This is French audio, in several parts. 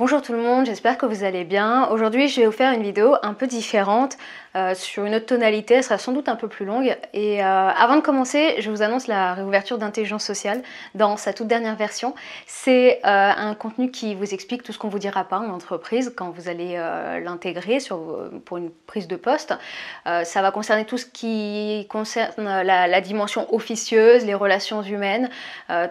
Bonjour tout le monde, j'espère que vous allez bien. Aujourd'hui je vais vous faire une vidéo un peu différente sur une autre tonalité, elle sera sans doute un peu plus longue. Et avant de commencer, je vous annonce la réouverture d'Intelligence Sociale dans sa toute dernière version. C'est un contenu qui vous explique tout ce qu'on ne vous dira pas en entreprise quand vous allez l'intégrer pour une prise de poste. Ça va concerner tout ce qui concerne la dimension officieuse, les relations humaines,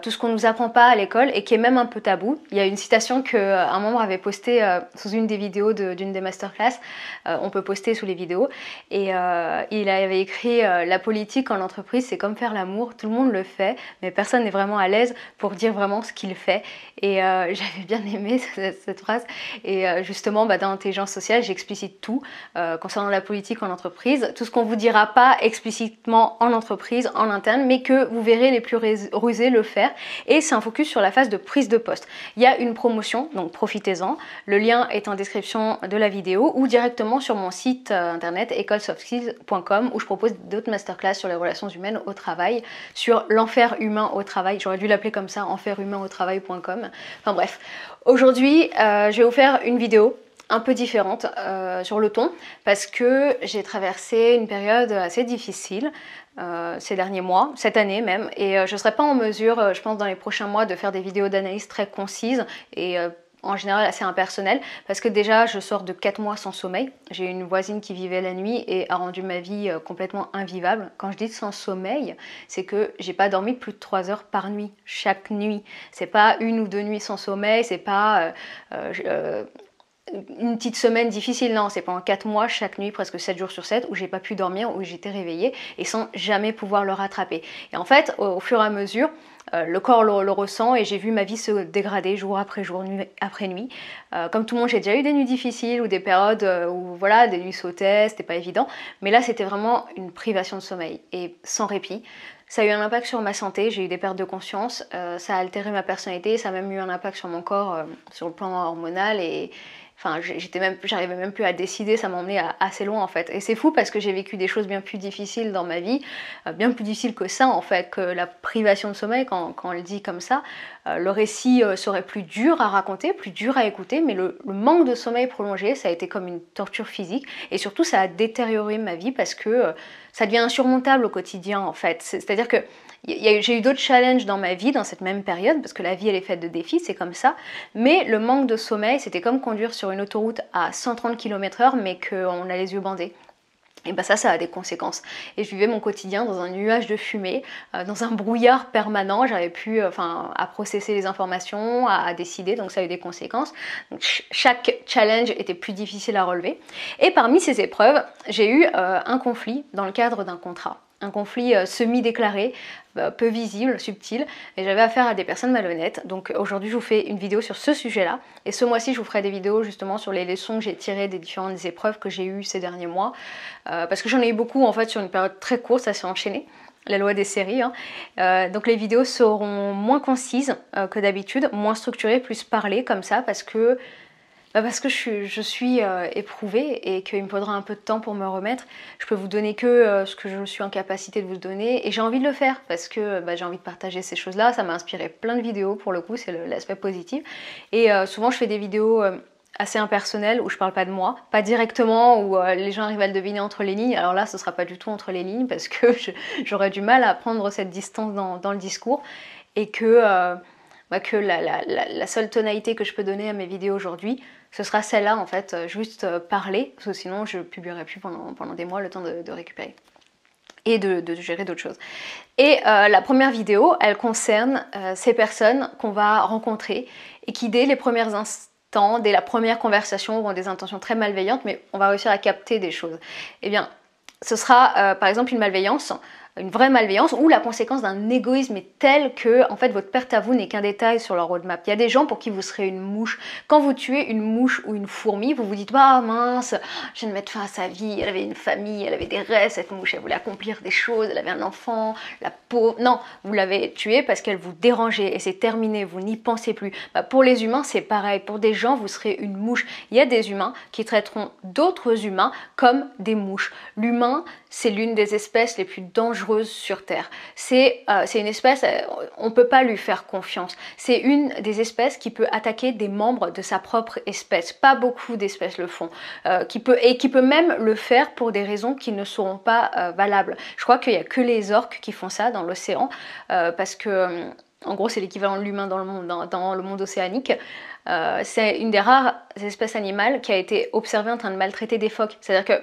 tout ce qu'on ne nous apprend pas à l'école et qui est même un peu tabou. Il y a une citation qu'un membre avait postée sous une des vidéos d'une des masterclass. On peut poster sous les vidéos. Et il avait écrit la politique en entreprise, c'est comme faire l'amour, tout le monde le fait, mais personne n'est vraiment à l'aise pour dire vraiment ce qu'il fait. Et j'avais bien aimé cette phrase. Et justement, dans l'intelligence sociale, j'explicite tout concernant la politique en entreprise, tout ce qu'on ne vous dira pas explicitement en entreprise, en interne, mais que vous verrez les plus rusés le faire. Et c'est un focus sur la phase de prise de poste. Il y a une promotion, donc profitez-en. Le lien est en description de la vidéo ou directement sur mon site internet écolesoftskills.com où je propose d'autres masterclass sur les relations humaines au travail, sur l'enfer humain au travail. J'aurais dû l'appeler comme ça, enferhumainautravai.com. Enfin bref, aujourd'hui je vais vous faire une vidéo un peu différente sur le ton parce que j'ai traversé une période assez difficile ces derniers mois, cette année même, et je ne serai pas en mesure, je pense dans les prochains mois, de faire des vidéos d'analyse très concises et en général assez impersonnel parce que déjà je sors de 4 mois sans sommeil. J'ai une voisine qui vivait la nuit et a rendu ma vie complètement invivable. Quand je dis sans sommeil, c'est que j'ai pas dormi plus de 3 heures par nuit, chaque nuit. C'est pas une ou deux nuits sans sommeil, c'est pas une petite semaine difficile, non, c'est pendant 4 mois, chaque nuit, presque 7 jours sur 7, où j'ai pas pu dormir, où j'étais réveillée et sans jamais pouvoir le rattraper. Et en fait, au fur et à mesure, le corps le ressent et j'ai vu ma vie se dégrader jour après jour, nuit après nuit. Comme tout le monde, j'ai déjà eu des nuits difficiles ou des périodes où voilà, des nuits sautaient, c'était pas évident. Mais là, c'était vraiment une privation de sommeil et sans répit. Ça a eu un impact sur ma santé, j'ai eu des pertes de conscience, ça a altéré ma personnalité, ça a même eu un impact sur mon corps, sur le plan hormonal et enfin, j'arrivais même plus à décider, ça m'emmenait assez loin en fait. Et c'est fou parce que j'ai vécu des choses bien plus difficiles dans ma vie, bien plus difficiles que ça en fait, que la privation de sommeil quand on le dit comme ça. Le récit serait plus dur à raconter, plus dur à écouter, mais le manque de sommeil prolongé, ça a été comme une torture physique. Et surtout, ça a détérioré ma vie parce que ça devient insurmontable au quotidien en fait. C'est-à-dire que j'ai eu d'autres challenges dans ma vie dans cette même période parce que la vie elle est faite de défis, c'est comme ça, mais le manque de sommeil c'était comme conduire sur une autoroute à 130 km/h mais qu'on a les yeux bandés. Et ça a des conséquences. Et je vivais mon quotidien dans un nuage de fumée, dans un brouillard permanent. J'avais plus à processer les informations, à décider, donc ça a eu des conséquences. Donc, chaque challenge était plus difficile à relever. Et parmi ces épreuves, j'ai eu un conflit dans le cadre d'un contrat. Un conflit semi-déclaré, peu visible, subtil, et j'avais affaire à des personnes malhonnêtes. Donc aujourd'hui je vous fais une vidéo sur ce sujet-là, et ce mois-ci je vous ferai des vidéos justement sur les leçons que j'ai tirées des différentes épreuves que j'ai eues ces derniers mois, parce que j'en ai eu beaucoup en fait sur une période très courte, ça s'est enchaîné. La loi des séries. Donc les vidéos seront moins concises que d'habitude, moins structurées, plus parlées comme ça, parce que je suis éprouvée et qu'il me faudra un peu de temps pour me remettre. Je peux vous donner que ce que je suis en capacité de vous donner et j'ai envie de le faire parce que j'ai envie de partager ces choses-là. Ça m'a inspiré plein de vidéos pour le coup, c'est l'aspect positif. Et souvent je fais des vidéos assez impersonnelles où je parle pas de moi, pas directement, où les gens arrivent à le deviner entre les lignes. Alors là, ce sera pas du tout entre les lignes parce que j'aurais du mal à prendre cette distance dans le discours et que la seule tonalité que je peux donner à mes vidéos aujourd'hui, ce sera celle-là en fait, juste parler, parce que sinon je publierai plus pendant des mois, le temps de récupérer et de gérer d'autres choses. Et la première vidéo, elle concerne ces personnes qu'on va rencontrer et qui dès les premiers instants, dès la première conversation, auront des intentions très malveillantes, mais on va réussir à capter des choses. Eh bien, ce sera par exemple une malveillance, une vraie malveillance ou la conséquence d'un égoïsme est telle que en fait votre perte à vous n'est qu'un détail sur leur roadmap. Il y a des gens pour qui vous serez une mouche. Quand vous tuez une mouche ou une fourmi, vous vous dites bah mince, je viens de mettre fin à sa vie, elle avait une famille, elle avait des rêves, cette mouche, elle voulait accomplir des choses, elle avait un enfant, la pauvre. Non, vous l'avez tuée parce qu'elle vous dérangeait et c'est terminé, vous n'y pensez plus. Pour les humains, c'est pareil. Pour des gens, vous serez une mouche. Il y a des humains qui traiteront d'autres humains comme des mouches. L'humain, c'est l'une des espèces les plus dangereuses dangereuse sur Terre. C'est une espèce, on ne peut pas lui faire confiance. C'est une des espèces qui peut attaquer des membres de sa propre espèce. Pas beaucoup d'espèces le font. Qui peut même le faire pour des raisons qui ne seront pas valables. Je crois qu'il n'y a que les orques qui font ça dans l'océan, parce que, en gros, c'est l'équivalent de l'humain dans le monde océanique. C'est une des rares espèces animales qui a été observée en train de maltraiter des phoques. C'est-à-dire que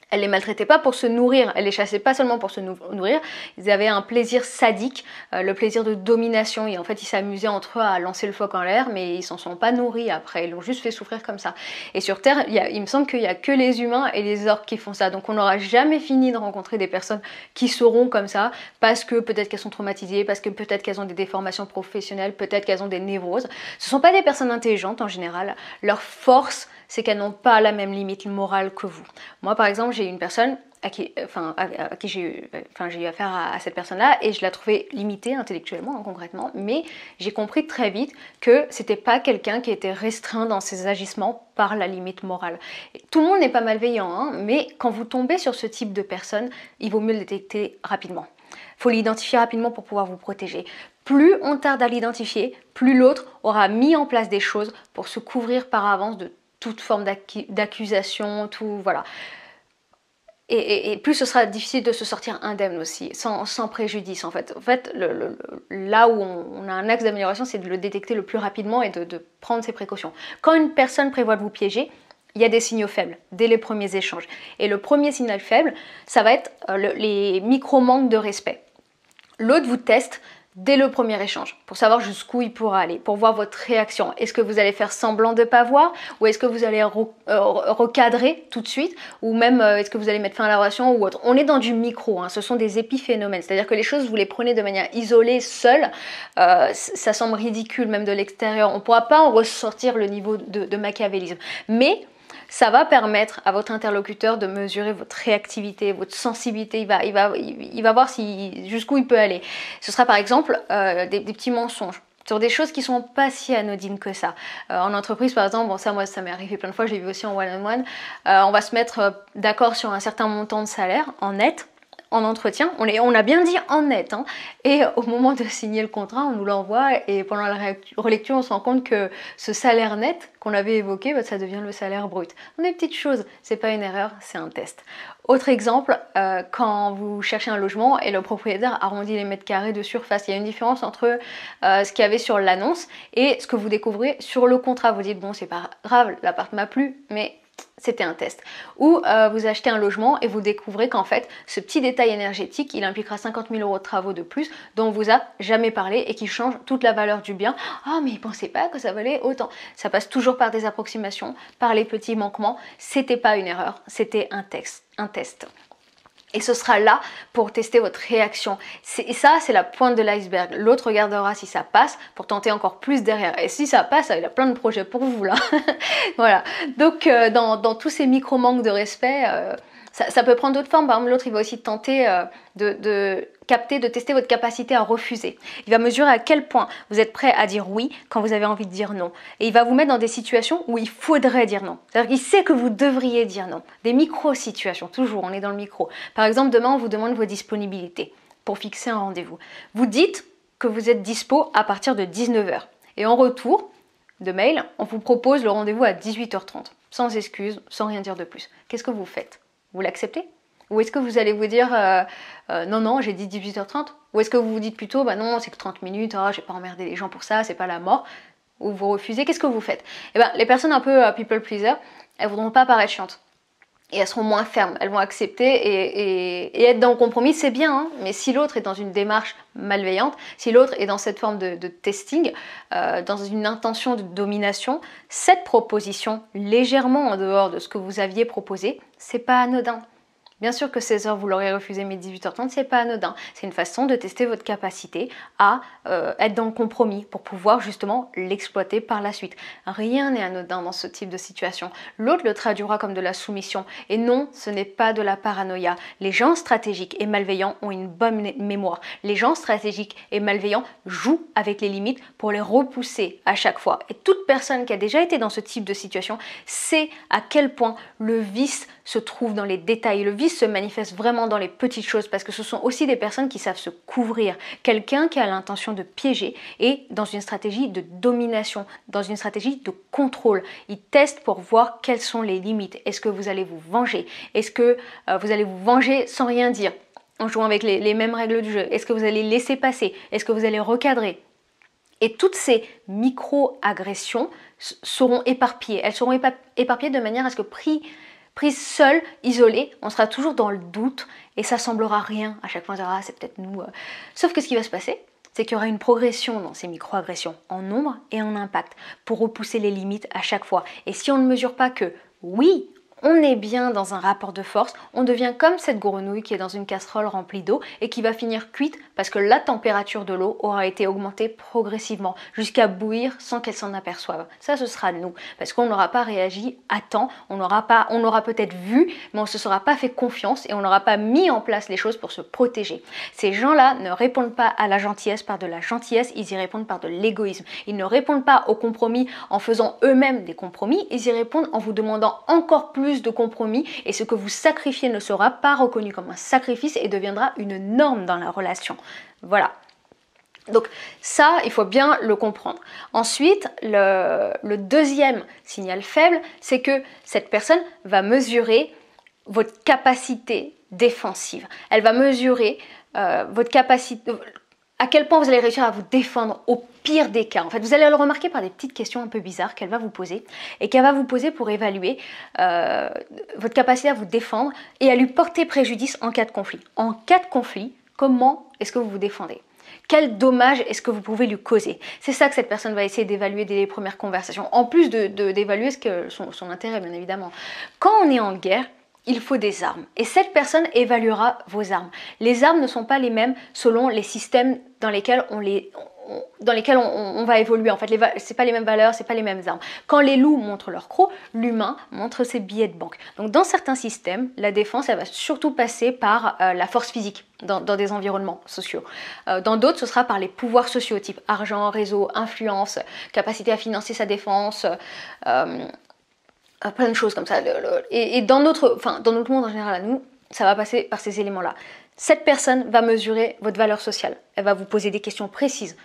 elle les maltraitait pas pour se nourrir, elle les chassait pas seulement pour se nourrir, ils avaient un plaisir sadique, le plaisir de domination, et en fait ils s'amusaient entre eux à lancer le phoque en l'air, mais ils s'en sont pas nourris après, ils l'ont juste fait souffrir comme ça. Et sur Terre, il me semble qu'il y a que les humains et les orques qui font ça, donc on n'aura jamais fini de rencontrer des personnes qui seront comme ça, parce que peut-être qu'elles sont traumatisées, parce que peut-être qu'elles ont des déformations professionnelles, peut-être qu'elles ont des névroses. Ce sont pas des personnes intelligentes en général, leur force c'est qu'elles n'ont pas la même limite morale que vous. Moi par exemple, j'ai une personne à qui j'ai eu affaire à cette personne-là et je la trouvais limitée intellectuellement, concrètement, mais j'ai compris très vite que c'était pas quelqu'un qui était restreint dans ses agissements par la limite morale. Et tout le monde n'est pas malveillant, hein, mais quand vous tombez sur ce type de personne, il vaut mieux le détecter rapidement. Il faut l'identifier rapidement pour pouvoir vous protéger. Plus on tarde à l'identifier, plus l'autre aura mis en place des choses pour se couvrir par avance de toute forme d'accusation, tout, voilà. Et plus ce sera difficile de se sortir indemne aussi, sans préjudice en fait. En fait, là où on a un axe d'amélioration, c'est de le détecter le plus rapidement et de prendre ses précautions. Quand une personne prévoit de vous piéger, il y a des signaux faibles dès les premiers échanges. Et le premier signal faible, ça va être les micro-manques de respect. L'autre vous teste dès le premier échange, pour savoir jusqu'où il pourra aller, pour voir votre réaction. Est-ce que vous allez faire semblant de ne pas voir, ou est-ce que vous allez recadrer tout de suite, ou même est-ce que vous allez mettre fin à la relation ou autre. On est dans du micro, hein, ce sont des épiphénomènes, c'est-à-dire que les choses, vous les prenez de manière isolée, seule, ça semble ridicule même de l'extérieur, on ne pourra pas en ressortir le niveau de machiavélisme. Mais ça va permettre à votre interlocuteur de mesurer votre réactivité, votre sensibilité. Il va voir jusqu'où il peut aller. Ce sera par exemple des petits mensonges sur des choses qui sont pas si anodines que ça. En entreprise par exemple, bon ça moi ça m'est arrivé plein de fois, j'ai vu aussi en one-on-one, on va se mettre d'accord sur un certain montant de salaire en net. En entretien, on a bien dit en net, hein, et au moment de signer le contrat, on nous l'envoie et pendant la relecture, on se rend compte que ce salaire net qu'on avait évoqué, bah, ça devient le salaire brut. Donc des petites choses, c'est pas une erreur, c'est un test. Autre exemple, quand vous cherchez un logement et le propriétaire arrondit les mètres carrés de surface, il y a une différence entre ce qu'il y avait sur l'annonce et ce que vous découvrez sur le contrat. Vous dites bon c'est pas grave, l'appart m'a plu, mais c'était un test. Ou vous achetez un logement et vous découvrez qu'en fait, ce petit détail énergétique, il impliquera 50 000 € de travaux de plus dont on vous a jamais parlé et qui change toute la valeur du bien. Ah, mais il pensait pas que ça valait autant. Ça passe toujours par des approximations, par les petits manquements. C'était pas une erreur, c'était un test. Et ce sera là pour tester votre réaction. Et ça, c'est la pointe de l'iceberg. L'autre regardera si ça passe pour tenter encore plus derrière. Et si ça passe, il a plein de projets pour vous là. Voilà. Donc, dans tous ces micro-manques de respect, ça peut prendre d'autres formes. Par exemple, l'autre, il va aussi tenter de tester votre capacité à refuser. Il va mesurer à quel point vous êtes prêt à dire oui quand vous avez envie de dire non. Et il va vous mettre dans des situations où il faudrait dire non. C'est-à-dire qu'il sait que vous devriez dire non. Des micro-situations, toujours, on est dans le micro. Par exemple, demain, on vous demande vos disponibilités pour fixer un rendez-vous. Vous dites que vous êtes dispo à partir de 19 h. Et en retour de mail, on vous propose le rendez-vous à 18 h 30, sans excuse, sans rien dire de plus. Qu'est-ce que vous faites? Vous l'acceptez? Ou est-ce que vous allez vous dire non, j'ai dit 18 h 30? Ou est-ce que vous vous dites plutôt bah non, c'est que 30 minutes, je vais pas emmerder les gens pour ça, c'est pas la mort? Ou vous refusez? Qu'est-ce que vous faites? Eh ben, les personnes un peu people pleaser, elles voudront pas paraître chiantes. Et elles seront moins fermes, elles vont accepter et être dans le compromis, c'est bien, hein, mais si l'autre est dans une démarche malveillante, si l'autre est dans cette forme de testing, dans une intention de domination, cette proposition, légèrement en dehors de ce que vous aviez proposé, c'est pas anodin. Bien sûr que 16 h vous l'aurez refusé, mais 18 h 30 c'est pas anodin. C'est une façon de tester votre capacité à être dans le compromis pour pouvoir justement l'exploiter par la suite. Rien n'est anodin dans ce type de situation. L'autre le traduira comme de la soumission. Et non, ce n'est pas de la paranoïa. Les gens stratégiques et malveillants ont une bonne mémoire. Les gens stratégiques et malveillants jouent avec les limites pour les repousser à chaque fois. Et toute personne qui a déjà été dans ce type de situation sait à quel point le vice se trouve dans les détails. Le vice se manifeste vraiment dans les petites choses parce que ce sont aussi des personnes qui savent se couvrir. Quelqu'un qui a l'intention de piéger est dans une stratégie de domination, dans une stratégie de contrôle. Il teste pour voir quelles sont les limites. Est-ce que vous allez vous venger? Est-ce que vous allez vous venger sans rien dire, en jouant avec les mêmes règles du jeu? Est-ce que vous allez laisser passer? Est-ce que vous allez recadrer? Et toutes ces micro-agressions seront éparpillées. Elles seront éparpillées de manière à ce que prise seule, isolée, on sera toujours dans le doute et ça semblera rien. À chaque fois, on dira, ah, c'est peut-être nous. Sauf que ce qui va se passer, c'est qu'il y aura une progression dans ces micro-agressions en nombre et en impact pour repousser les limites à chaque fois. Et si on ne mesure pas que, oui, on est bien dans un rapport de force, on devient comme cette grenouille qui est dans une casserole remplie d'eau et qui va finir cuite parce que la température de l'eau aura été augmentée progressivement jusqu'à bouillir sans qu'elle s'en aperçoive. Ça, ce sera nous, parce qu'on n'aura pas réagi à temps, on aura peut-être vu, mais on ne se sera pas fait confiance et on n'aura pas mis en place les choses pour se protéger. Ces gens-là ne répondent pas à la gentillesse par de la gentillesse, ils y répondent par de l'égoïsme. Ils ne répondent pas au compromis en faisant eux-mêmes des compromis, ils y répondent en vous demandant encore plus de compromis et ce que vous sacrifiez ne sera pas reconnu comme un sacrifice et deviendra une norme dans la relation. Voilà. Donc ça, il faut bien le comprendre. Ensuite, le deuxième signal faible, c'est que cette personne va mesurer votre capacité défensive. Elle va mesurer votre capacité, à quel point vous allez réussir à vous défendre au pire des cas. En fait, vous allez le remarquer par des petites questions un peu bizarres qu'elle va vous poser et qu'elle va vous poser pour évaluer votre capacité à vous défendre et à lui porter préjudice en cas de conflit. En cas de conflit, comment est-ce que vous vous défendez? Quel dommage est-ce que vous pouvez lui causer? C'est ça que cette personne va essayer d'évaluer dès les premières conversations, en plus d'évaluer son intérêt, bien évidemment. Quand on est en guerre, il faut des armes. Et cette personne évaluera vos armes. Les armes ne sont pas les mêmes selon les systèmes dans lesquels on va évoluer. En fait, c'est pas les mêmes valeurs, c'est pas les mêmes armes. Quand les loups montrent leur croc, l'humain montre ses billets de banque. Donc dans certains systèmes, la défense, elle va surtout passer par la force physique dans des environnements sociaux. Dans d'autres, ce sera par les pouvoirs sociaux, type argent, réseau, influence, capacité à financer sa défense, plein de choses comme ça. Et dans notre monde en général, à nous, ça va passer par ces éléments-là. Cette personne va mesurer votre valeur sociale. Elle va vous poser des questions précises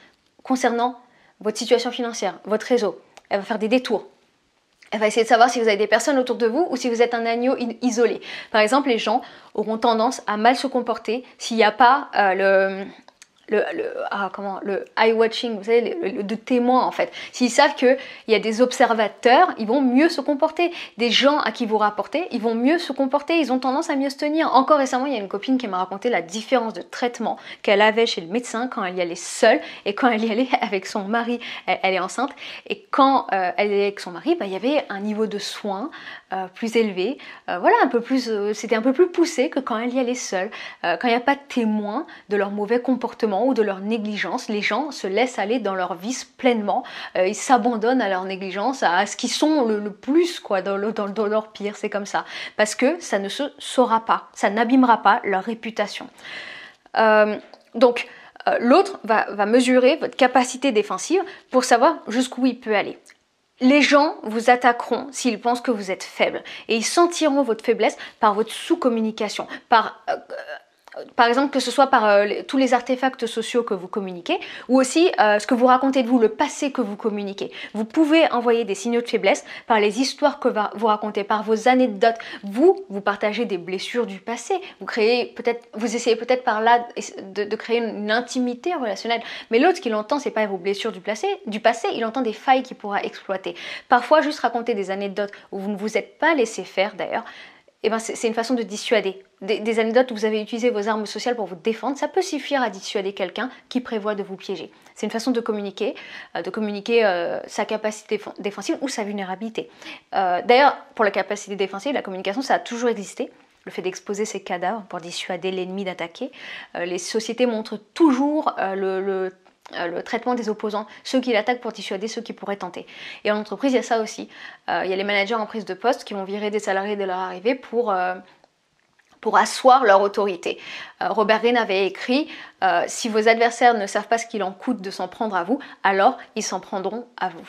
concernant votre situation financière, votre réseau. Elle va faire des détours. Elle va essayer de savoir si vous avez des personnes autour de vous ou si vous êtes un agneau isolé. Par exemple, les gens auront tendance à mal se comporter s'il n'y a pas le eye watching, vous savez, de témoins en fait. S'ils savent qu'il y a des observateurs, ils vont mieux se comporter. Des gens à qui vous rapportez, ils vont mieux se comporter, ils ont tendance à mieux se tenir. Encore récemment, il y a une copine qui m'a raconté la différence de traitement qu'elle avait chez le médecin quand elle y allait seule et quand elle y allait avec son mari. Elle est enceinte et quand elle est avec son mari, il y avait un niveau de soins plus élevé. Voilà, c'était un peu plus poussé que quand elle y allait seule. Quand il n'y a pas de témoins de leur mauvais comportement ou de leur négligence, les gens se laissent aller dans leur vice pleinement, ils s'abandonnent à leur négligence, à ce qu'ils sont le plus quoi, dans leur pire, c'est comme ça, parce que ça ne se saura pas, ça n'abîmera pas leur réputation. Donc l'autre va mesurer votre capacité défensive pour savoir jusqu'où il peut aller. Les gens vous attaqueront s'ils pensent que vous êtes faible et ils sentiront votre faiblesse par votre sous-communication, par exemple, que ce soit par tous les artefacts sociaux que vous communiquez ou aussi ce que vous racontez de vous, le passé que vous communiquez. Vous pouvez envoyer des signaux de faiblesse par les histoires que vous racontez, par vos anecdotes. Vous partagez des blessures du passé. Vous essayez peut-être par là de créer une intimité relationnelle. Mais l'autre, ce qu'il entend, c'est pas vos blessures du passé, il entend des failles qu'il pourra exploiter. Parfois, juste raconter des anecdotes où vous ne vous êtes pas laissé faire d'ailleurs, c'est une façon de dissuader. Des anecdotes où vous avez utilisé vos armes sociales pour vous défendre, ça peut suffire à dissuader quelqu'un qui prévoit de vous piéger. C'est une façon de communiquer sa capacité défensive ou sa vulnérabilité. D'ailleurs, pour la capacité défensive, la communication, ça a toujours existé. Le fait d'exposer ses cadavres pour dissuader l'ennemi d'attaquer. Les sociétés montrent toujours le traitement des opposants, ceux qui l'attaquent pour dissuader ceux qui pourraient tenter. Et en entreprise, il y a ça aussi. Il y a les managers en prise de poste qui vont virer des salariés dès leur arrivée pour pour asseoir leur autorité. Robert Greene avait écrit si vos adversaires ne savent pas ce qu'il en coûte de s'en prendre à vous, alors ils s'en prendront à vous.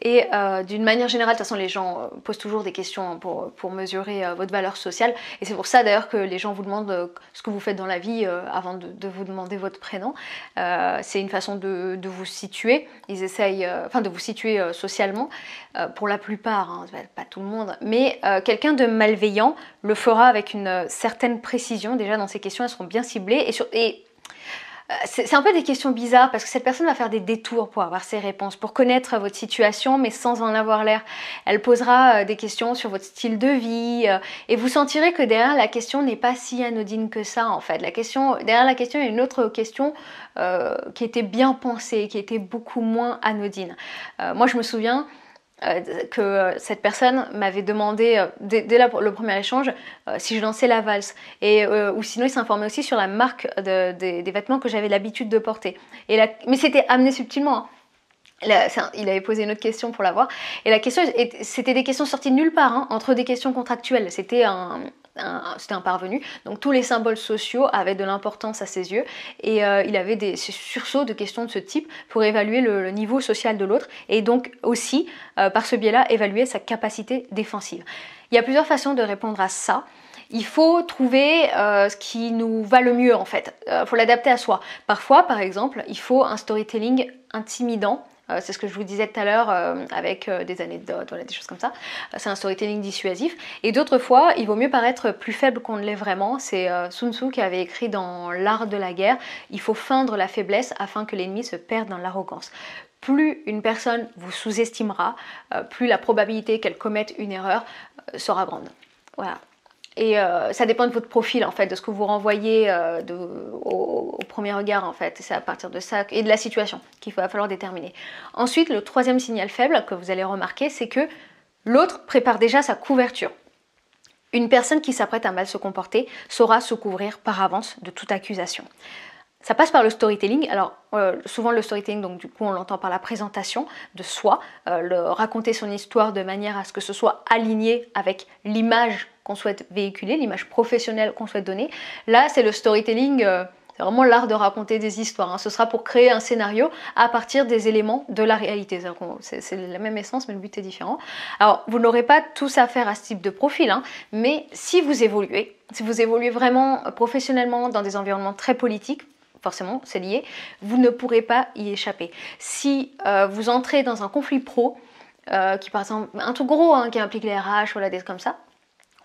Et d'une manière générale, de toute façon, les gens posent toujours des questions pour mesurer votre valeur sociale. Et c'est pour ça d'ailleurs que les gens vous demandent ce que vous faites dans la vie avant de vous demander votre prénom. C'est une façon de vous situer. Ils essayent, de vous situer socialement, pour la plupart, hein, pas tout le monde. Mais quelqu'un de malveillant le fera avec une certaine précision. Déjà dans ces questions, elles seront bien ciblées et c'est un peu des questions bizarres parce que cette personne va faire des détours pour avoir ses réponses, pour connaître votre situation mais sans en avoir l'air. Elle posera des questions sur votre style de vie et vous sentirez que derrière la question n'est pas si anodine que ça en fait. Derrière la question il y a une autre question qui était bien pensée, qui était beaucoup moins anodine. Moi je me souviens que cette personne m'avait demandé dès le premier échange si je lançais la valse ou sinon il s'informait aussi sur la marque des vêtements que j'avais l'habitude de porter mais c'était amené subtilement hein. Il avait posé une autre question pour l'avoir et la question c'était des questions sorties de nulle part hein, entre des questions contractuelles, c'était un parvenu, donc tous les symboles sociaux avaient de l'importance à ses yeux et il avait des sursauts de questions de ce type pour évaluer le niveau social de l'autre et donc aussi par ce biais-là évaluer sa capacité défensive. Il y a plusieurs façons de répondre à ça. Il faut trouver ce qui nous va le mieux en fait, il faut l'adapter à soi. Parfois par exemple il faut un storytelling intimidant. C'est ce que je vous disais tout à l'heure avec des anecdotes, voilà, des choses comme ça. C'est un storytelling dissuasif. Et d'autres fois, il vaut mieux paraître plus faible qu'on ne l'est vraiment. C'est Sun Tzu qui avait écrit dans L'Art de la guerre, il faut feindre la faiblesse afin que l'ennemi se perde dans l'arrogance. Plus une personne vous sous-estimera, plus la probabilité qu'elle commette une erreur sera grande. Voilà. Et ça dépend de votre profil en fait, de ce que vous renvoyez au premier regard en fait. C'est à partir de ça et de la situation qu'il va falloir déterminer. Ensuite, le troisième signal faible que vous allez remarquer, c'est que l'autre prépare déjà sa couverture. Une personne qui s'apprête à mal se comporter saura se couvrir par avance de toute accusation. Ça passe par le storytelling. Alors souvent le storytelling, donc du coup on l'entend par la présentation de soi, raconter son histoire de manière à ce que ce soit aligné avec l'image qu'on souhaite véhiculer, l'image professionnelle qu'on souhaite donner. Là c'est le storytelling, c'est vraiment l'art de raconter des histoires. Hein. Ce sera pour créer un scénario à partir des éléments de la réalité. C'est la même essence mais le but est différent. Alors vous n'aurez pas tous à faire à ce type de profil, hein, mais si vous évoluez vraiment professionnellement dans des environnements très politiques, forcément c'est lié, vous ne pourrez pas y échapper. Si vous entrez dans un conflit pro, qui par exemple, un truc gros hein, qui implique les RH, voilà, des trucs comme ça,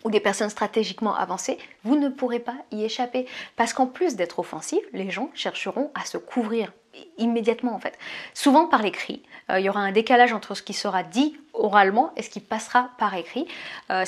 ou des personnes stratégiquement avancées, vous ne pourrez pas y échapper. Parce qu'en plus d'être offensif, les gens chercheront à se couvrir immédiatement en fait. Souvent par l'écrit, il y aura un décalage entre ce qui sera dit oralement et ce qui passera par écrit. En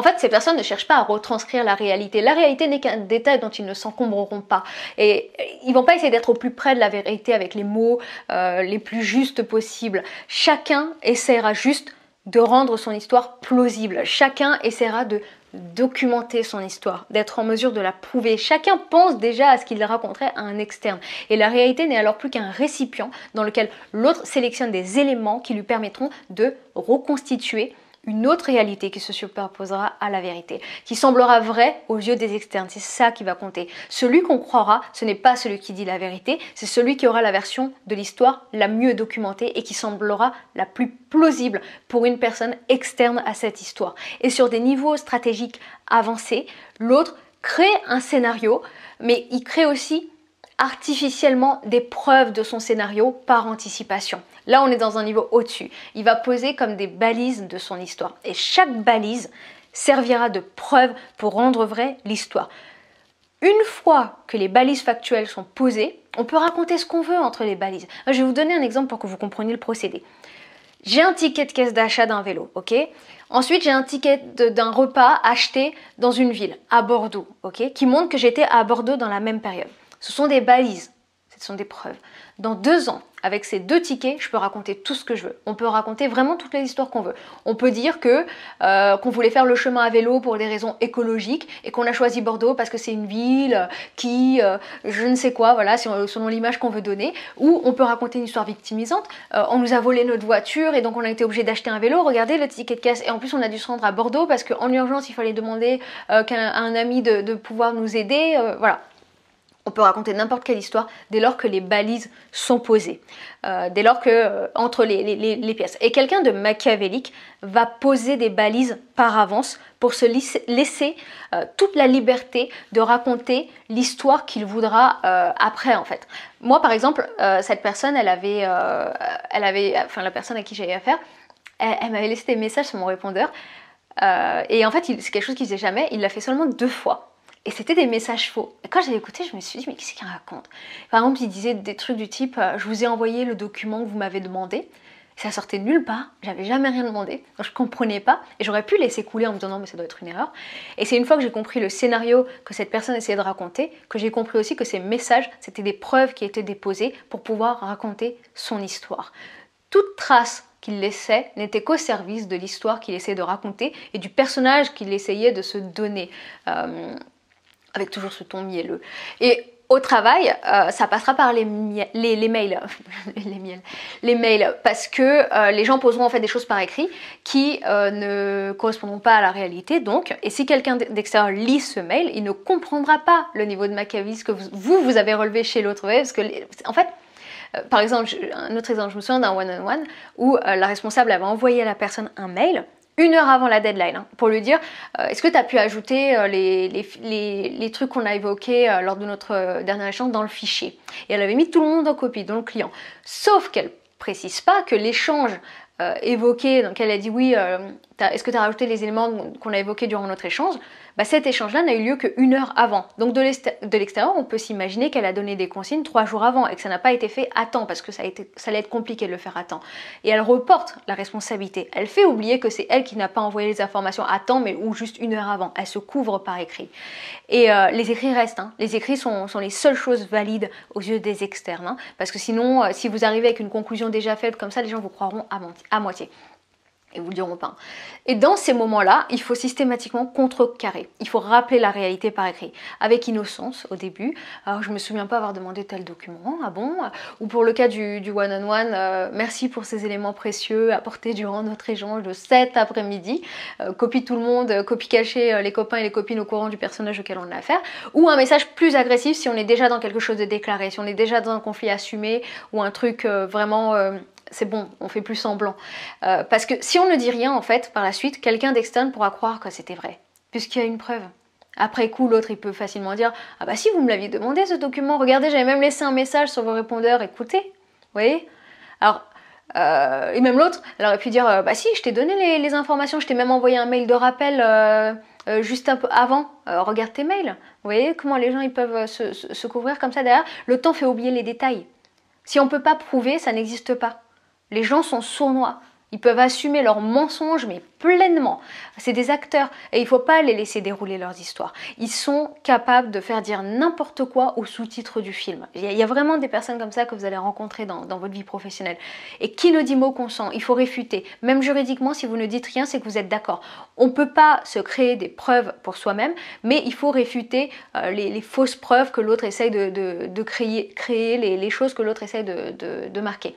fait, ces personnes ne cherchent pas à retranscrire la réalité. La réalité n'est qu'un détail dont ils ne s'encombreront pas. Et ils ne vont pas essayer d'être au plus près de la vérité avec les mots les plus justes possibles. Chacun essaiera juste de rendre son histoire plausible. Chacun essaiera de documenter son histoire, d'être en mesure de la prouver. Chacun pense déjà à ce qu'il raconterait à un externe. Et la réalité n'est alors plus qu'un récipient dans lequel l'autre sélectionne des éléments qui lui permettront de reconstituer une autre réalité qui se superposera à la vérité, qui semblera vraie aux yeux des externes. C'est ça qui va compter. Celui qu'on croira, ce n'est pas celui qui dit la vérité, c'est celui qui aura la version de l'histoire la mieux documentée et qui semblera la plus plausible pour une personne externe à cette histoire. Et sur des niveaux stratégiques avancés, l'autre crée un scénario, mais il crée aussi artificiellement des preuves de son scénario par anticipation. Là, on est dans un niveau au-dessus. Il va poser comme des balises de son histoire. Et chaque balise servira de preuve pour rendre vraie l'histoire. Une fois que les balises factuelles sont posées, on peut raconter ce qu'on veut entre les balises. Je vais vous donner un exemple pour que vous compreniez le procédé. J'ai un ticket de caisse d'achat d'un vélo, ok? Ensuite, j'ai un ticket d'un repas acheté dans une ville, à Bordeaux, ok? Qui montre que j'étais à Bordeaux dans la même période. Ce sont des balises, ce sont des preuves. Dans 2 ans, avec ces 2 tickets, je peux raconter tout ce que je veux. On peut raconter vraiment toutes les histoires qu'on veut. On peut dire que qu'on voulait faire le chemin à vélo pour des raisons écologiques et qu'on a choisi Bordeaux parce que c'est une ville qui, je ne sais quoi, voilà, selon l'image qu'on veut donner. Ou on peut raconter une histoire victimisante. On nous a volé notre voiture et donc on a été obligé d'acheter un vélo. Regardez le ticket de caisse. Et en plus, on a dû se rendre à Bordeaux parce qu'en urgence, il fallait demander à un ami de pouvoir nous aider. Voilà. On peut raconter n'importe quelle histoire dès lors que les balises sont posées, dès lors que entre les pièces. Et quelqu'un de machiavélique va poser des balises par avance pour se laisser toute la liberté de raconter l'histoire qu'il voudra après en fait. Moi par exemple, cette personne, la personne à qui j'avais affaire, elle m'avait laissé des messages sur mon répondeur et en fait c'est quelque chose qu'il faisait jamais, il l'a fait seulement 2 fois. Et c'était des messages faux. Et quand j'avais écouté, je me suis dit, mais qu'est-ce qu'il raconte? Par exemple, il disait des trucs du type, je vous ai envoyé le document que vous m'avez demandé. Ça sortait de nulle part, j'avais jamais rien demandé, donc je comprenais pas. Et j'aurais pu laisser couler en me disant, non mais ça doit être une erreur. Et c'est une fois que j'ai compris le scénario que cette personne essayait de raconter, que j'ai compris aussi que ces messages, c'était des preuves qui étaient déposées pour pouvoir raconter son histoire. Toute trace qu'il laissait n'était qu'au service de l'histoire qu'il essayait de raconter et du personnage qu'il essayait de se donner. Avec toujours ce ton mielleux. Et au travail, ça passera par les mails, les mails, parce que les gens poseront en fait des choses par écrit qui ne correspondront pas à la réalité. Donc, et si quelqu'un d'extérieur lit ce mail, il ne comprendra pas le niveau de machiavélisme que vous avez relevé chez l'autre. Parce que, en fait, par exemple, un autre exemple, je me souviens d'un one-on-one où la responsable avait envoyé à la personne un mail 1 heure avant la deadline, pour lui dire est-ce que tu as pu ajouter les trucs qu'on a évoqués lors de notre dernier échange dans le fichier. Et elle avait mis tout le monde en copie, dont le client. Sauf qu'elle précise pas que l'échange évoqué, donc elle a dit oui, est-ce que tu as rajouté les éléments qu'on a évoqués durant notre échange, bah, cet échange-là n'a eu lieu qu'1 heure avant. Donc de l'extérieur, on peut s'imaginer qu'elle a donné des consignes 3 jours avant et que ça n'a pas été fait à temps parce que ça allait être compliqué de le faire à temps. Et elle reporte la responsabilité. Elle fait oublier que c'est elle qui n'a pas envoyé les informations à temps, mais ou juste 1 heure avant. Elle se couvre par écrit. Et les écrits restent. Hein. Les écrits sont les seules choses valides aux yeux des externes. Hein, parce que sinon, si vous arrivez avec une conclusion déjà faite comme ça, les gens vous croiront à moitié. Et vous le diront pas. Et dans ces moments-là, il faut systématiquement contrecarrer. Il faut rappeler la réalité par écrit. Avec innocence au début. Alors je me souviens pas avoir demandé tel document, ah bon? Ou pour le cas du one-on-one, merci pour ces éléments précieux apportés durant notre échange de cet après-midi. Copie tout le monde, copie cachée les copains et les copines au courant du personnage auquel on a affaire. Ou un message plus agressif si on est déjà dans quelque chose de déclaré, si on est déjà dans un conflit assumé ou un truc vraiment... c'est bon, on fait plus semblant. Parce que si on ne dit rien, en fait, par la suite, quelqu'un d'externe pourra croire que c'était vrai, puisqu'il y a une preuve. Après coup, l'autre, il peut facilement dire « Ah bah si, vous me l'aviez demandé ce document, regardez, j'avais même laissé un message sur vos répondeurs, écoutez. » Vous voyez? Alors, et même l'autre, elle aurait pu dire « Bah si, je t'ai donné les informations, je t'ai même envoyé un mail de rappel juste un peu avant, regarde tes mails. » Vous voyez comment les gens, ils peuvent se couvrir comme ça derrière? Le temps fait oublier les détails. Si on ne peut pas prouver, ça n'existe pas. Les gens sont sournois, ils peuvent assumer leurs mensonges mais pleinement. C'est des acteurs et il ne faut pas les laisser dérouler leurs histoires. Ils sont capables de faire dire n'importe quoi au sous-titre du film. Il y a vraiment des personnes comme ça que vous allez rencontrer dans votre vie professionnelle. Et qui ne dit mot consent, il faut réfuter. Même juridiquement, si vous ne dites rien, c'est que vous êtes d'accord. On ne peut pas se créer des preuves pour soi-même, mais il faut réfuter les fausses preuves que l'autre essaye de créer les choses que l'autre essaye de marquer.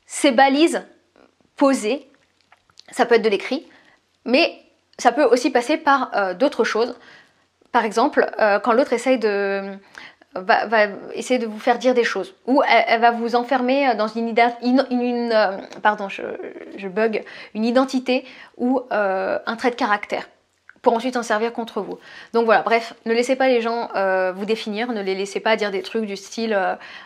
Ces balises posées, ça peut être de l'écrit, mais ça peut aussi passer par d'autres choses. Par exemple, quand l'autre essaye va essayer de vous faire dire des choses, ou elle va vous enfermer dans une identité ou un trait de caractère, pour ensuite en servir contre vous. Donc voilà, bref, ne laissez pas les gens vous définir, ne les laissez pas dire des trucs du style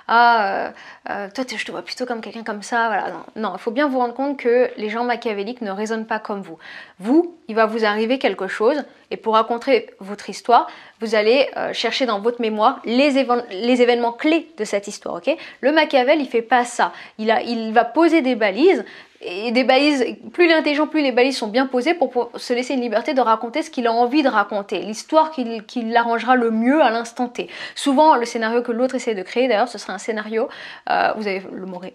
toi je te vois plutôt comme quelqu'un comme ça, voilà. Non, il faut bien vous rendre compte que les gens machiavéliques ne raisonnent pas comme vous. Vous, il va vous arriver quelque chose et pour raconter votre histoire, vous allez chercher dans votre mémoire les événements clés de cette histoire, ok? Le Machiavel, il fait pas ça. Il va poser des balises et des balises, plus il est intelligent, plus les balises sont bien posées pour se laisser une liberté de raconter ce qu'il a envie de raconter, l'histoire qui l'arrangera le mieux à l'instant T. Souvent, le scénario que l'autre essaie de créer, d'ailleurs, ce sera un scénario, vous avez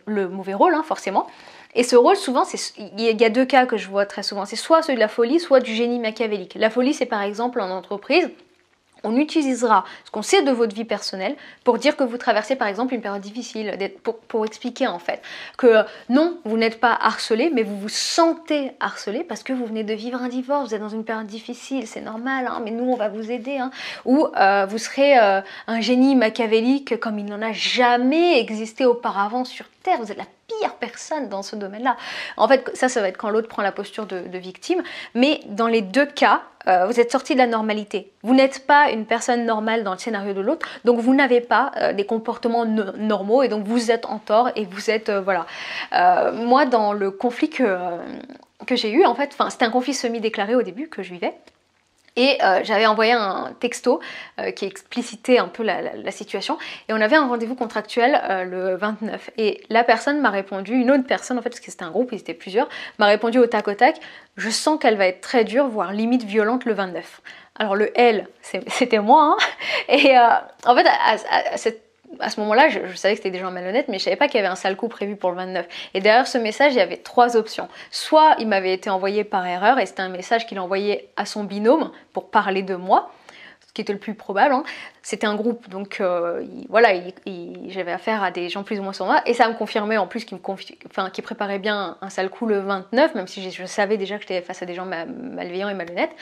le mauvais rôle, hein, forcément. Et ce rôle, souvent, il y a deux cas que je vois très souvent. C'est soit celui de la folie, soit du génie machiavélique. La folie, c'est par exemple en entreprise, on utilisera ce qu'on sait de votre vie personnelle pour dire que vous traversez par exemple une période difficile, pour expliquer en fait que non, vous n'êtes pas harcelé, mais vous vous sentez harcelé parce que vous venez de vivre un divorce, vous êtes dans une période difficile, c'est normal, hein, mais nous on va vous aider. Hein. Ou vous serez un génie machiavélique comme il n'en a jamais existé auparavant sur Terre, vous êtes la pire personne dans ce domaine-là. En fait, ça va être quand l'autre prend la posture de victime, mais dans les deux cas, vous êtes sorti de la normalité. Vous n'êtes pas une personne normale dans le scénario de l'autre, donc vous n'avez pas des comportements normaux et donc vous êtes en tort et vous êtes, voilà. Moi, dans le conflit que j'ai eu, en fait, c'était un conflit semi-déclaré au début que je vivais. Et j'avais envoyé un texto qui explicitait un peu la situation. Et on avait un rendez-vous contractuel le 29. Et la personne m'a répondu, une autre personne en fait, parce que c'était un groupe, ils étaient plusieurs, m'a répondu au tac au tac, je sens qu'elle va être très dure, voire limite violente le 29. Alors le elle, c'était moi. Hein. Et en fait, à ce moment-là, je savais que c'était des gens malhonnêtes, mais je savais pas qu'il y avait un sale coup prévu pour le 29. Et derrière ce message, il y avait trois options. Soit il m'avait été envoyé par erreur, et c'était un message qu'il envoyait à son binôme pour parler de moi, ce qui était le plus probable. Hein. C'était un groupe, donc voilà, j'avais affaire à des gens plus ou moins sur moi, et ça me confirmait en plus qu'il préparait bien un sale coup le 29, même si je savais déjà que j'étais face à des gens malveillants et malhonnêtes,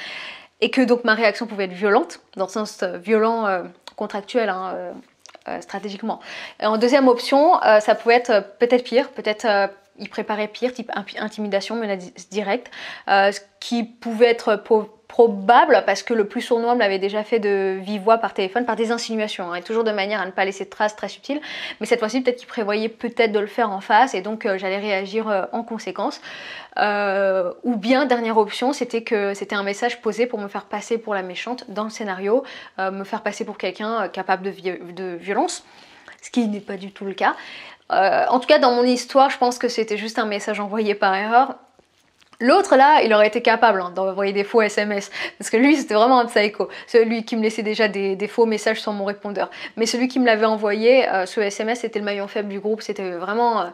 et que donc ma réaction pouvait être violente, dans le sens violent contractuel, hein, stratégiquement. Et en deuxième option, ça pouvait être peut-être pire, peut-être il préparait pire, type intimidation, menace directe, ce qui pouvait être probable parce que le plus sournois me l'avait déjà fait de vive voix par téléphone, par des insinuations, hein, et toujours de manière à ne pas laisser de traces très subtiles, mais cette fois-ci peut-être qu'il prévoyait peut-être de le faire en face et donc j'allais réagir en conséquence. Ou bien, dernière option, c'était un message posé pour me faire passer pour la méchante dans le scénario, me faire passer pour quelqu'un capable de violence, ce qui n'est pas du tout le cas. En tout cas, dans mon histoire, je pense que c'était juste un message envoyé par erreur. L'autre là, il aurait été capable d'envoyer des faux SMS, parce que lui c'était vraiment un psycho, celui qui me laissait déjà des faux messages sur mon répondeur. Mais celui qui me l'avait envoyé, ce SMS, c'était le maillon faible du groupe, c'était vraiment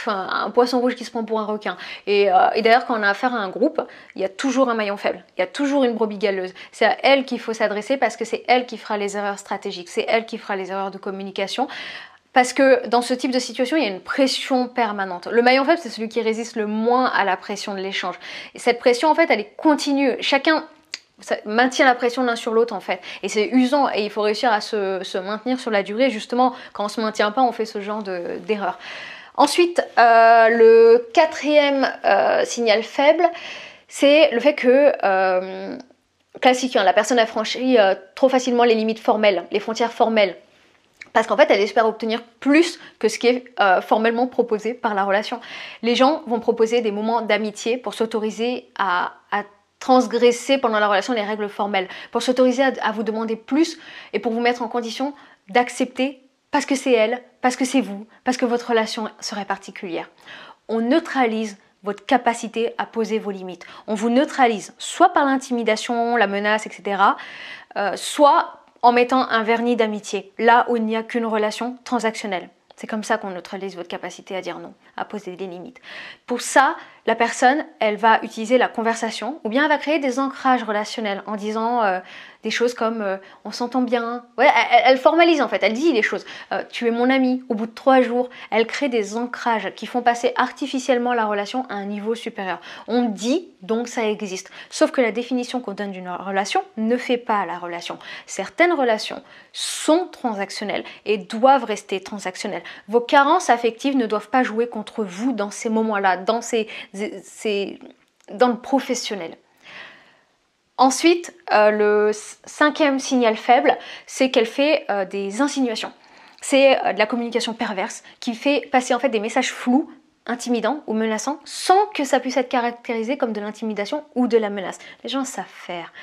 un poisson rouge qui se prend pour un requin. Et d'ailleurs, quand on a affaire à un groupe, il y a toujours un maillon faible, il y a toujours une brebis galeuse. C'est à elle qu'il faut s'adresser parce que c'est elle qui fera les erreurs stratégiques, c'est elle qui fera les erreurs de communication. Parce que dans ce type de situation, il y a une pression permanente. Le maillon faible, c'est celui qui résiste le moins à la pression de l'échange. Et cette pression, en fait, elle est continue. Chacun maintient la pression l'un sur l'autre, en fait. Et c'est usant, et il faut réussir à se maintenir sur la durée. Justement, quand on ne se maintient pas, on fait ce genre d'erreur. Ensuite, le quatrième signal faible, c'est le fait que, classique, hein, la personne a franchi trop facilement les limites formelles, les frontières formelles. Parce qu'en fait, elle espère obtenir plus que ce qui est formellement proposé par la relation. Les gens vont proposer des moments d'amitié pour s'autoriser à transgresser pendant la relation les règles formelles, pour s'autoriser à vous demander plus et pour vous mettre en condition d'accepter parce que c'est elle, parce que c'est vous, parce que votre relation serait particulière. On neutralise votre capacité à poser vos limites. On vous neutralise soit par l'intimidation, la menace, etc., soit en mettant un vernis d'amitié, là où il n'y a qu'une relation transactionnelle. C'est comme ça qu'on neutralise votre capacité à dire non, à poser des limites. Pour ça, la personne, elle va utiliser la conversation, ou bien elle va créer des ancrages relationnels en disant des choses comme on s'entend bien. Ouais, elle formalise en fait, elle dit les choses. Tu es mon ami, au bout de 3 jours, elle crée des ancrages qui font passer artificiellement la relation à un niveau supérieur. On dit, donc ça existe. Sauf que la définition qu'on donne d'une relation ne fait pas la relation. Certaines relations sont transactionnelles et doivent rester transactionnelles. Vos carences affectives ne doivent pas jouer contre vous dans ces moments-là, dans le professionnel. Ensuite, le cinquième signal faible, c'est qu'elle fait des insinuations. C'est de la communication perverse qui fait passer en fait des messages flous, intimidants ou menaçants sans que ça puisse être caractérisé comme de l'intimidation ou de la menace. Les gens savent faire.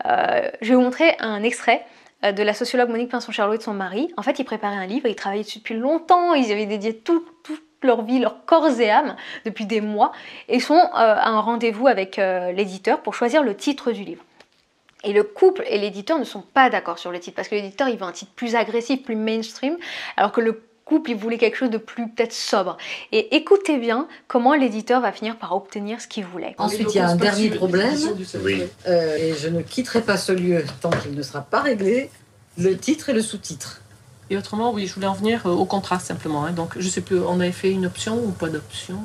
Je vais vous montrer un extrait de la sociologue Monique Pinson-Charlot et de son mari. En fait, ils préparaient un livre, ils travaillaient dessus depuis longtemps, ils avaient dédié toute leur vie, leur corps et âme depuis des mois et sont à un rendez-vous avec l'éditeur pour choisir le titre du livre. Et le couple et l'éditeur ne sont pas d'accord sur le titre parce que l'éditeur il veut un titre plus agressif, plus mainstream, alors que le couple il voulait quelque chose de plus peut-être sobre. Et écoutez bien comment l'éditeur va finir par obtenir ce qu'il voulait. Ensuite il y a un dernier problème, Oui. et je ne quitterai pas ce lieu tant qu'il ne sera pas réglé, le titre et le sous-titre. Et autrement, oui, je voulais en venir au contrat simplement. Hein. Donc, je sais plus, on avait fait une option ou pas d'option.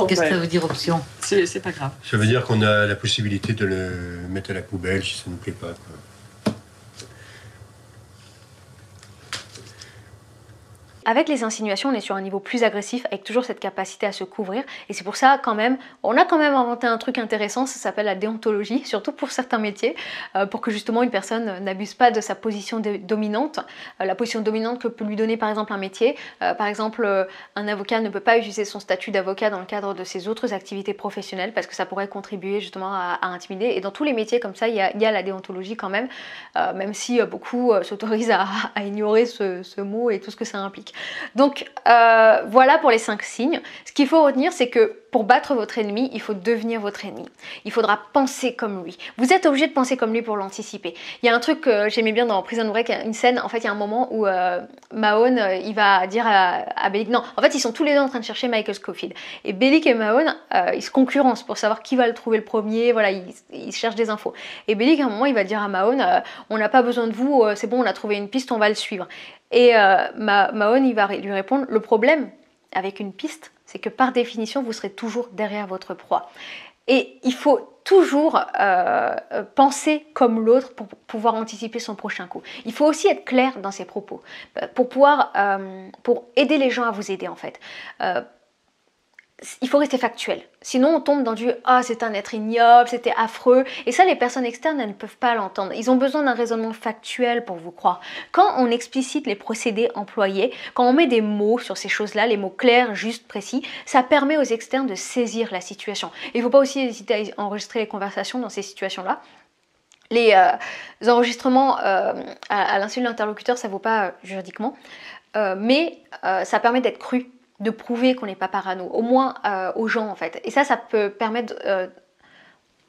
Qu'est-ce que ça veut dire option? C'est pas grave. Ça veut dire qu'on a la possibilité de le mettre à la poubelle si ça ne nous plaît pas, quoi. Avec les insinuations, on est sur un niveau plus agressif, avec toujours cette capacité à se couvrir. Et c'est pour ça, quand même, on a quand même inventé un truc intéressant, ça s'appelle la déontologie, surtout pour certains métiers, pour que justement une personne n'abuse pas de sa position dominante. La position dominante que peut lui donner par exemple un métier. Par exemple, un avocat ne peut pas utiliser son statut d'avocat dans le cadre de ses autres activités professionnelles, parce que ça pourrait contribuer justement à intimider. Et dans tous les métiers comme ça, il y a la déontologie quand même, même si beaucoup s'autorisent à ignorer ce mot et tout ce que ça implique. Donc voilà pour les 5 signes. Ce qu'il faut retenir, c'est que pour battre votre ennemi, il faut devenir votre ennemi. Il faudra penser comme lui. Vous êtes obligé de penser comme lui pour l'anticiper. Il y a un truc que j'aimais bien dans Prison Break, une scène, en fait il y a un moment où Mahone, il va dire à Bellick, non, en fait ils sont tous les deux en train de chercher Michael Scofield. Et Bellick et Mahone, ils se concurrencent pour savoir qui va le trouver le premier, voilà, ils cherchent des infos. Et Bellick à un moment il va dire à Mahone, on n'a pas besoin de vous, c'est bon, on a trouvé une piste, on va le suivre. Et Mahone il va lui répondre, le problème avec une piste, c'est que par définition, vous serez toujours derrière votre proie. Et il faut toujours penser comme l'autre pour pouvoir anticiper son prochain coup. Il faut aussi être clair dans ses propos, pour aider les gens à vous aider en fait. Il faut rester factuel. Sinon, on tombe dans du « Ah, c'est un être ignoble, c'était affreux ». Et ça, les personnes externes, elles ne peuvent pas l'entendre. Ils ont besoin d'un raisonnement factuel pour vous croire. Quand on explicite les procédés employés, quand on met des mots sur ces choses-là, les mots clairs, justes, précis, ça permet aux externes de saisir la situation. Et il ne faut pas aussi hésiter à enregistrer les conversations dans ces situations-là. Les enregistrements à l'insu de l'interlocuteur, ça ne vaut pas juridiquement, mais ça permet d'être cru, de prouver qu'on n'est pas parano, au moins aux gens en fait. Et ça peut permettre,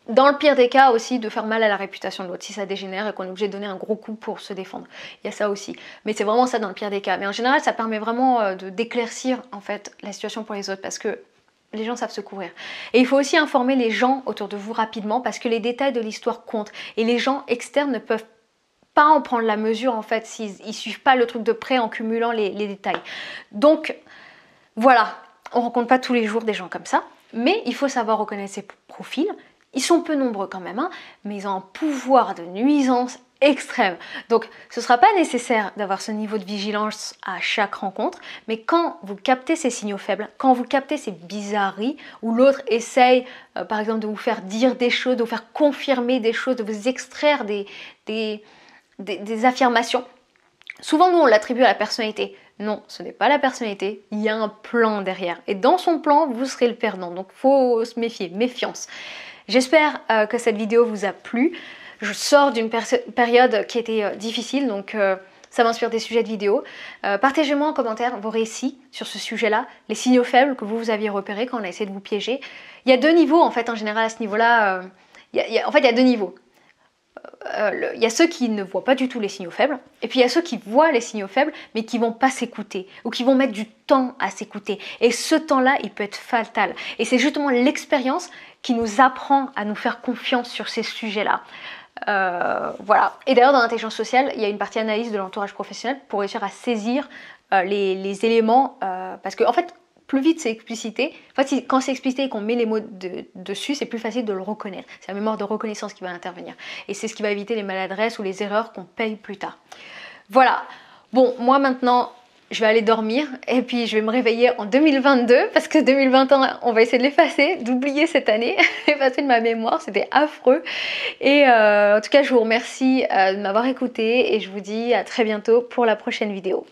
dans le pire des cas aussi, de faire mal à la réputation de l'autre, si ça dégénère et qu'on est obligé de donner un gros coup pour se défendre. Il y a ça aussi. Mais c'est vraiment ça dans le pire des cas. Mais en général, ça permet vraiment d'éclaircir en fait la situation pour les autres, parce que les gens savent se couvrir. Et il faut aussi informer les gens autour de vous rapidement, parce que les détails de l'histoire comptent. Et les gens externes ne peuvent pas en prendre la mesure en fait, s'ils ne suivent pas le truc de près en cumulant les détails. Donc, voilà, on ne rencontre pas tous les jours des gens comme ça, mais il faut savoir reconnaître ces profils. Ils sont peu nombreux quand même, hein, mais ils ont un pouvoir de nuisance extrême. Donc ce ne sera pas nécessaire d'avoir ce niveau de vigilance à chaque rencontre, mais quand vous captez ces signaux faibles, quand vous captez ces bizarreries, où l'autre essaye par exemple de vous faire dire des choses, de vous faire confirmer des choses, de vous extraire des affirmations, souvent nous on l'attribue à la personnalité. Non, ce n'est pas la personnalité, il y a un plan derrière. Et dans son plan, vous serez le perdant. Donc il faut se méfier, méfiance. J'espère que cette vidéo vous a plu. Je sors d'une période qui était difficile, donc ça m'inspire des sujets de vidéo. Partagez-moi en commentaire vos récits sur ce sujet-là, les signaux faibles que vous aviez repérés quand on a essayé de vous piéger. Il y a 2 niveaux en fait en général à ce niveau-là. En fait, il y a 2 niveaux. Il y a ceux qui ne voient pas du tout les signaux faibles, et puis il y a ceux qui voient les signaux faibles, mais qui vont pas s'écouter, ou qui vont mettre du temps à s'écouter. Et ce temps-là, il peut être fatal. Et c'est justement l'expérience qui nous apprend à nous faire confiance sur ces sujets-là. Voilà. Et d'ailleurs, dans l'intelligence sociale, il y a une partie analyse de l'entourage professionnel pour réussir à saisir les éléments, parce que en fait, plus vite c'est explicité. En fait, quand c'est explicité et qu'on met les mots dessus, c'est plus facile de le reconnaître. C'est la mémoire de reconnaissance qui va intervenir. Et c'est ce qui va éviter les maladresses ou les erreurs qu'on paye plus tard. Voilà. Bon, moi maintenant, je vais aller dormir et puis je vais me réveiller en 2022 parce que 2021, on va essayer de l'effacer, d'oublier cette année, effacer de ma mémoire, c'était affreux. Et en tout cas, je vous remercie de m'avoir écouté et je vous dis à très bientôt pour la prochaine vidéo.